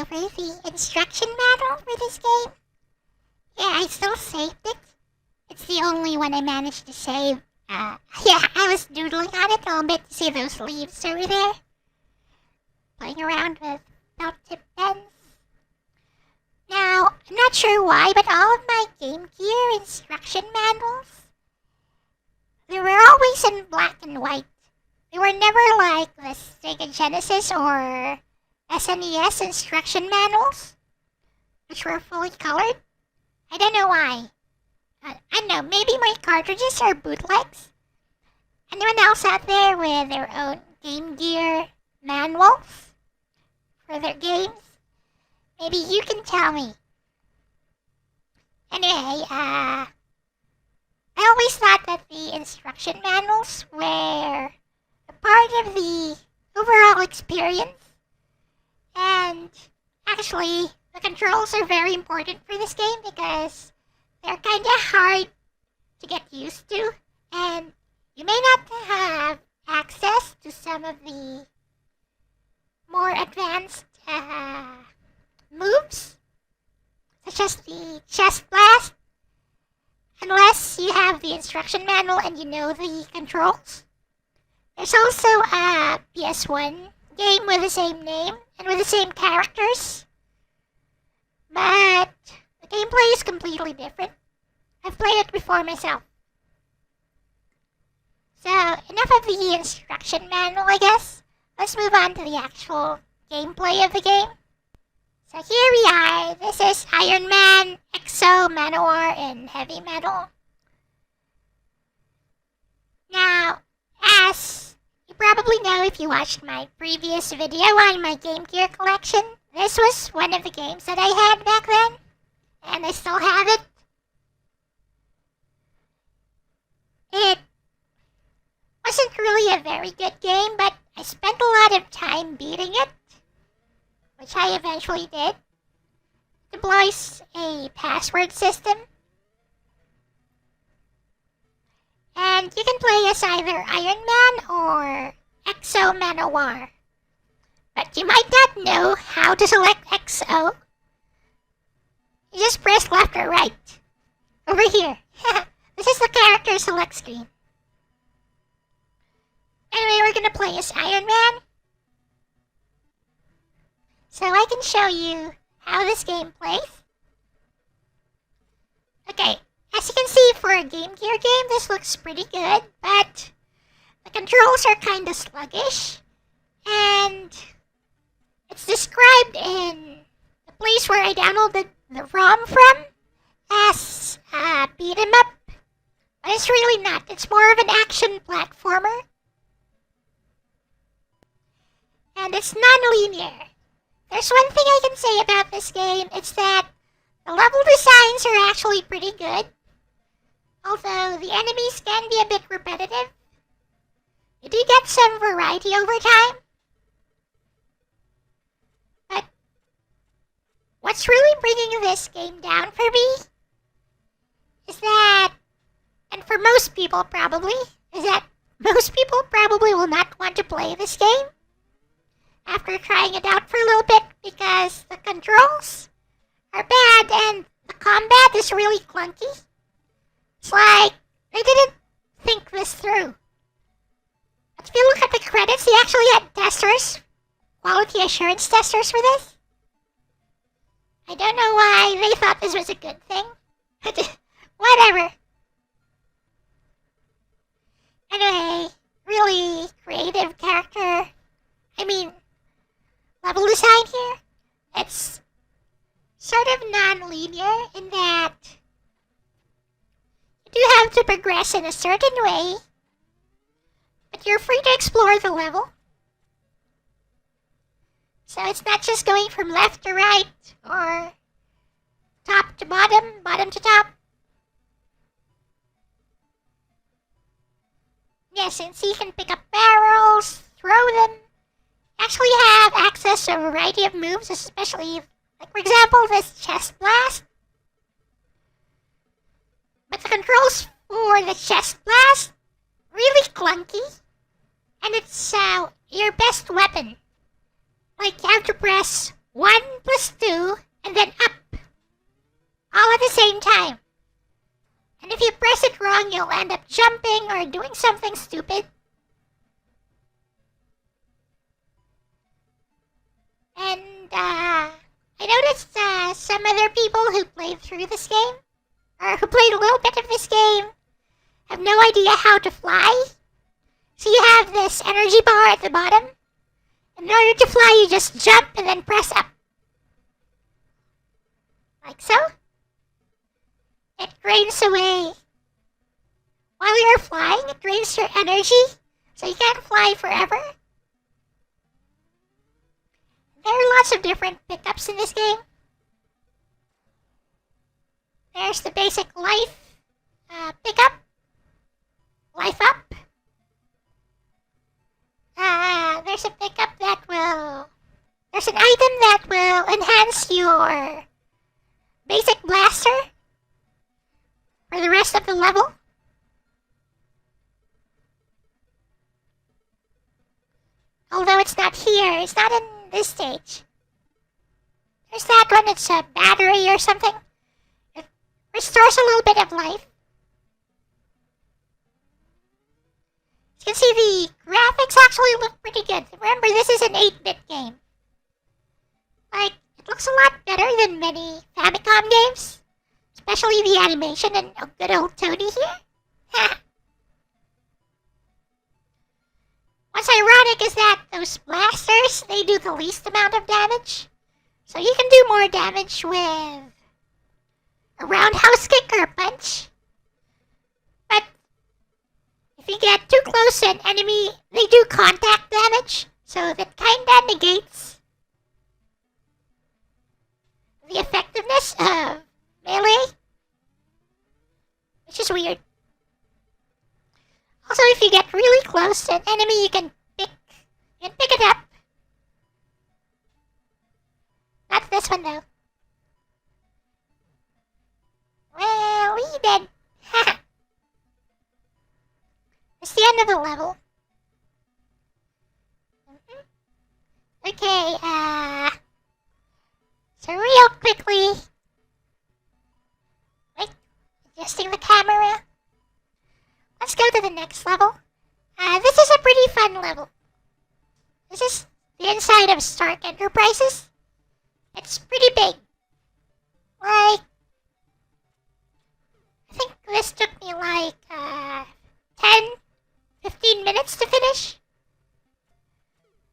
over the instruction manual for this game. Yeah, I still saved it. It's the only one I managed to save. Yeah, I was doodling on it a little bit to see those leaves over there. Playing around with belt tip pens. Now, I'm not sure why, but all of my Game Gear instruction manuals, they were always in black and white. They were never like the Sega Genesis or SNES instruction manuals, which were fully colored. I don't know why. I don't know, maybe my cartridges are bootlegs? Anyone else out there with their own Game Gear manuals for their games? Maybe you can tell me. Anyway, I always thought that the instruction manuals were a part of the overall experience. And actually, the controls are very important for this game because they're kind of hard to get used to. And you may not have access to some of the more advanced moves, such as the chest blast, unless you have the instruction manual and you know the controls. There's also a PS1 game with the same name and with the same characters, but the gameplay is completely different. I've played it before myself. So, enough of the instruction manual, I guess. Let's move on to the actual gameplay of the game. So here we are. This is Iron Man, EXO, Manowar, and Heavy Metal. Now, as you probably know if you watched my previous video on my Game Gear collection, this was one of the games that I had back then, and I still have it. It wasn't really a very good game, but I spent a lot of time beating it, which I eventually did. It deploys a password system. And you can play as either Iron Man or EXO Manowar. But you might not know how to select EXO. You just press left or right. Over here. This is the character select screen. Anyway, we're gonna play as Iron Man. So I can show you how this game plays. Okay, as you can see for a Game Gear game, this looks pretty good, but the controls are kinda sluggish, and it's described in the place where I downloaded the ROM from as beat 'em up, but it's really not. It's more of an action platformer, and it's non-linear. There's one thing I can say about this game, it's that the level designs are actually pretty good. Although the enemies can be a bit repetitive. You do get some variety over time. But what's really bringing this game down for me is that, and for most people probably, is that most people probably will not want to play this game after trying it out for a little bit because the controls are bad and the combat is really clunky. It's like they didn't think this through. But if you look at the credits, they actually had testers, quality assurance testers for this. I don't know why they thought this was a good thing. Whatever. Anyway, really creative character. Level design here. It's sort of non-linear in that you do have to progress in a certain way, but you're free to explore the level. So it's not just going from left to right, or top to bottom, bottom to top. Yes, and so you can pick up barrels, throw them, actually have access to a variety of moves, especially, like for example, this chest blast. But the controls for the chest blast, really clunky, and it's your best weapon. Like, you have to press 1 plus 2, and then up. All at the same time. And if you press it wrong, you'll end up jumping or doing something stupid. And, I noticed, some other people who played through this game, or who played a little bit of this game, have no idea how to fly. So you have this energy bar at the bottom. In order to fly, you just jump and then press up. Like so. It drains away. While you're flying, it drains your energy, so you can't fly forever. There are lots of different pickups in this game. There's the basic life pickup. Life up. There's a pickup that will... There's an item that will enhance your basic blaster for the rest of the level. Although it's not here, it's not in this stage. There's that one, it's a battery or something. It restores a little bit of life. As you can see, the graphics actually look pretty good. Remember, this is an 8-bit game. Like, it looks a lot better than many Famicom games. Especially the animation and good old Tony here. What's ironic is that those blasters, they do the least amount of damage. So you can do more damage with a roundhouse kick or a punch. But if you get too close to an enemy, they do contact damage. So that kinda negates the effectiveness of melee. Which is weird. Also, if you get really close to an enemy, you can pick it up. Not this one, though. Well, we did. It's the end of the level. Okay, so real quickly... Wait, adjusting the camera. Let's go to the next level. This is a pretty fun level. This is the inside of Stark Enterprises. It's pretty big. Like, I think this took me like 10, 15 minutes to finish.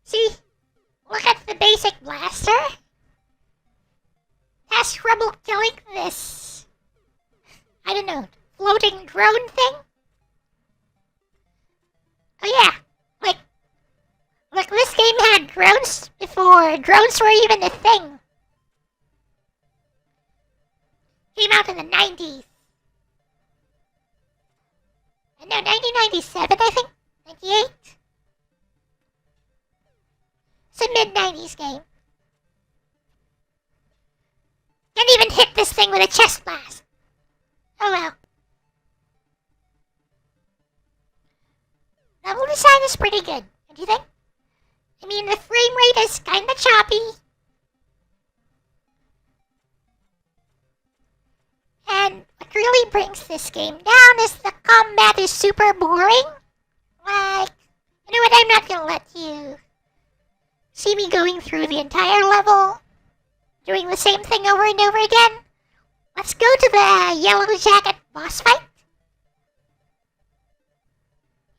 See, look at the basic blaster. Has trouble killing this, I don't know, floating drone thing. Oh yeah, like this game had drones before drones were even a thing. Came out in the 90s. No, 1997 I think? 98? It's a mid-90s game. Can't even hit this thing with a chest blast. Oh well. Level design is pretty good, don't you think? I mean, the frame rate is kinda choppy. And what really brings this game down is the combat is super boring. Like, you know what, I'm not gonna let you see me going through the entire level, doing the same thing over and over again. Let's go to the Yellow Jacket boss fight.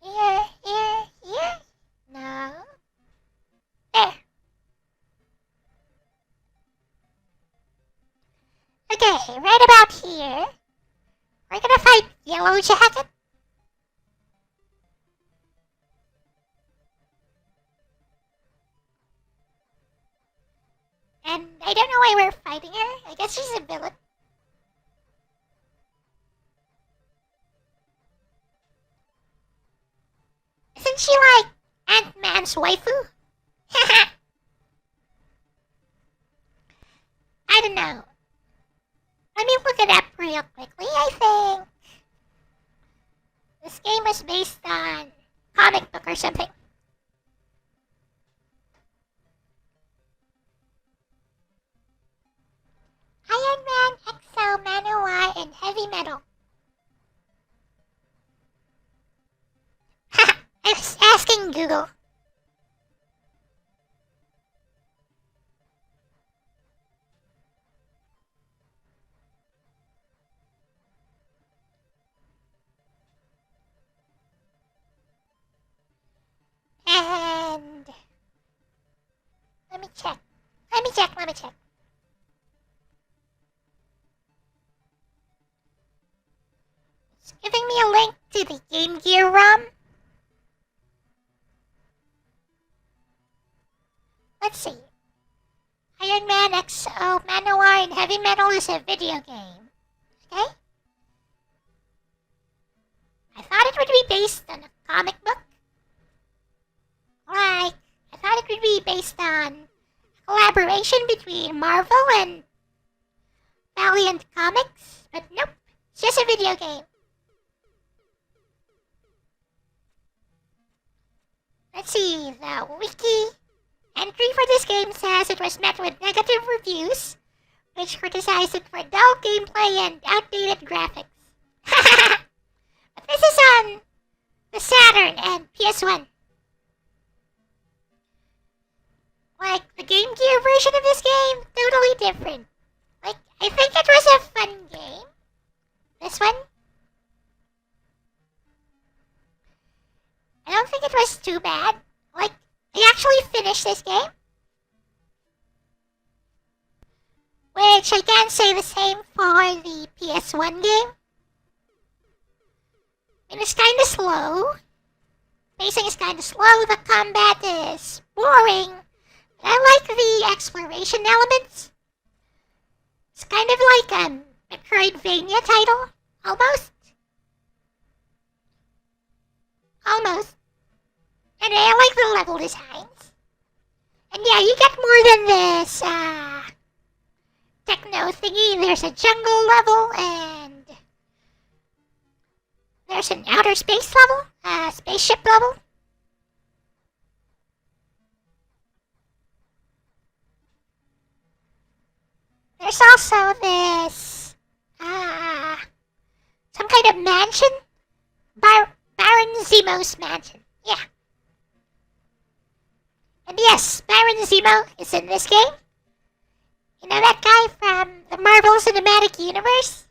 Here. No. There. Okay, right about here. We're gonna fight Yellow Jacket. And I don't know why we're fighting her. I guess she's a villain. Isn't she like Ant-Man's waifu? I don't know. Let me look it up real quickly. I think this game is based on comic book or something. Google. And let me check. Let me check. It's giving me a link to the Game Gear ROM. Let's see. Iron Man XO Manowar and Heavy Metal is a video game. Okay? I thought it would be based on a comic book. Like, I thought it would be based on a collaboration between Marvel and Valiant Comics, but nope, it's just a video game. Let's see, the wiki entry for this game says it was met with negative reviews, which criticized it for dull gameplay and outdated graphics. But this is on the Saturn and PS1. Like, the Game Gear version of this game, totally different. Like, I think it was a fun game. This one? I don't think it was too bad. Like, I actually finished this game. Which I can't say the same for the PS1 game. It is kinda slow. Pacing is kinda slow, the combat is boring. I like the exploration elements. It's kind of like a Metroidvania title, almost. Almost. And I like the level designs. And yeah, you get more than this, techno thingy. There's a jungle level, and there's an outer space level, spaceship level. There's also this, some kind of mansion? Baron Zemo's mansion, yeah. And yes, Baron Zemo is in this game. You know that guy from the Marvel Cinematic Universe?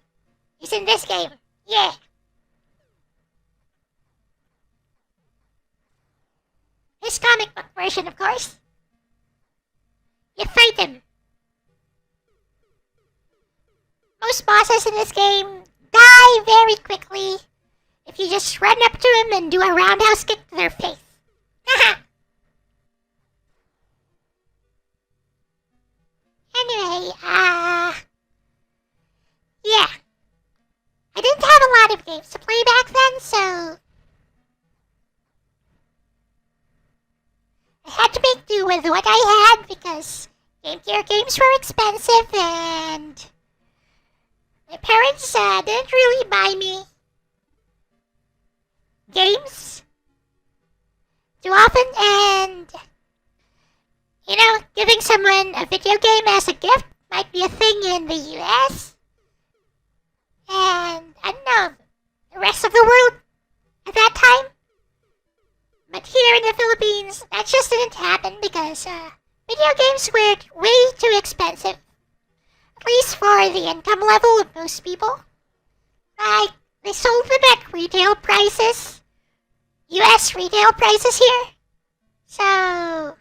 He's in this game, yeah. His comic book version, of course. You fight him. Most bosses in this game die very quickly if you just run up to him and do a roundhouse kick to their face. Anyway, yeah. I didn't have a lot of games to play back then, so I had to make do with what I had because Game Gear games were expensive and my parents didn't really buy me games too often, and you know, giving someone a video game as a gift might be a thing in the US. And I don't know, the rest of the world at that time. But here in the Philippines, that just didn't happen because video games were way too expensive. At least for the income level of most people. Like, they sold them at retail prices. US retail prices here. So,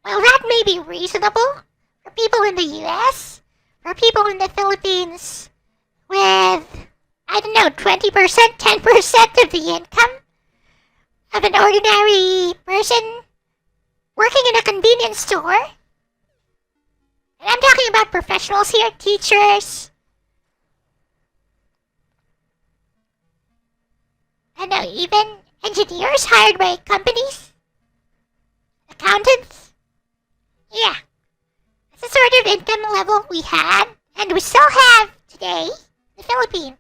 while that may be reasonable for people in the US, for people in the Philippines with, I don't know, 20%, 10% of the income of an ordinary person working in a convenience store. And I'm talking about professionals here, teachers. I know, even engineers hired by companies. Accountants. Yeah. That's the sort of income level we had, and we still have today in the Philippines.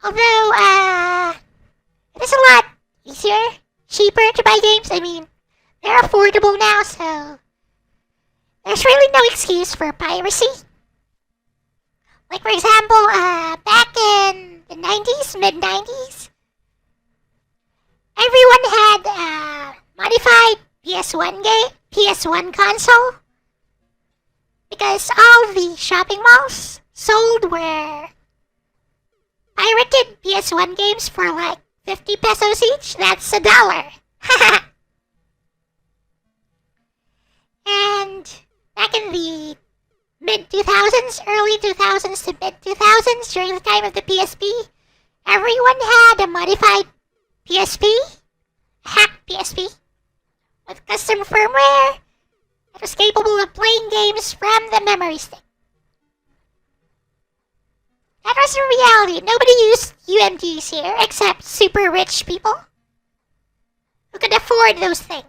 Although, it is a lot easier, cheaper to buy games. I mean, they're affordable now, so there's really no excuse for piracy. Like, for example, back in the 90s, mid-90s, everyone had a modified PS1 console, because all the shopping malls sold were pirated PS1 games for like 50 pesos each. That's $1. And back in the mid-2000s, early 2000s to mid-2000s, during the time of the PSP, everyone had a modified PSP, a hacked PSP, with custom firmware that was capable of playing games from the memory stick. That was a reality. Nobody used UMDs here except super rich people who could afford those things.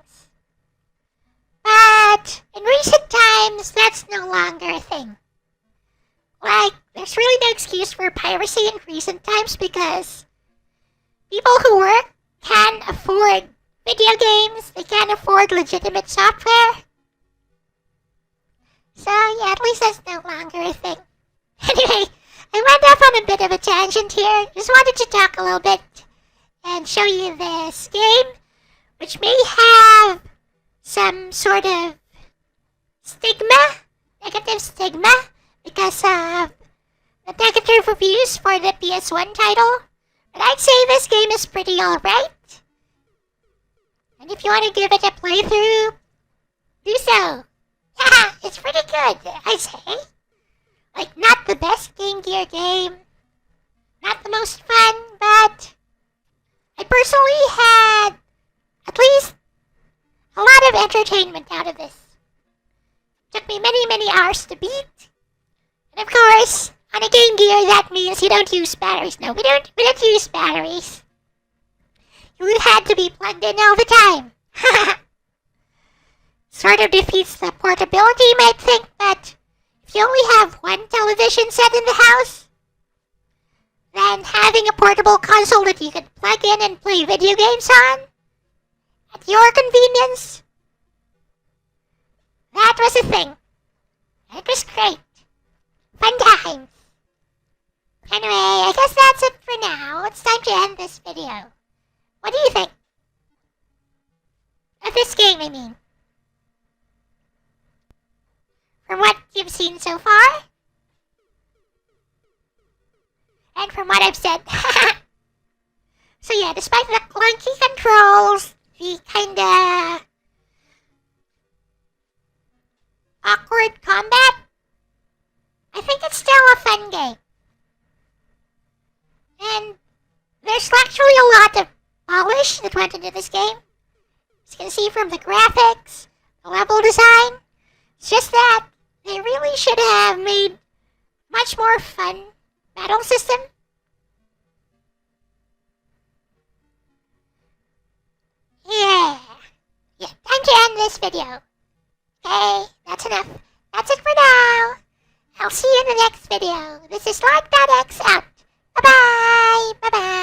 But in recent times, that's no longer a thing. Like, there's really no excuse for piracy in recent times because people who work can afford video games, they can't afford legitimate software. So yeah, at least that's no longer a thing. Anyway, I went off on a bit of a tangent here. Just wanted to talk a little bit and show you this game, which may have some sort of negative stigma, because of the negative reviews for the PS1 title. But I'd say this game is pretty alright. And if you want to give it a playthrough, do so. Yeah, it's pretty good, I say. Like, not the best Game Gear game, not the most fun, but I personally had at least a lot of entertainment out of this. Took me many, many hours to beat. And of course, on a Game Gear, that means you don't use batteries. No, we don't use batteries. You had to be plugged in all the time. Sort of defeats the portability, you might think, but if you only have one television set in the house, then having a portable console that you could plug in and play video games on, at your convenience, that was a thing. It was great. Fun times. Anyway, I guess that's it for now. It's time to end this video. What do you think? Of this game, I mean. From what you've seen so far? And from what I've said. So yeah, despite the clunky controls, the kinda awkward combat, I think it's still a fun game. And there's actually a lot of polish that went into this game. As you can see from the graphics, the level design. It's just that they really should have made much more fun battle system. Yeah, time to end this video. Okay, that's enough. That's it for now. I'll see you in the next video. This is Lark.x out. Bye-bye. Bye-bye.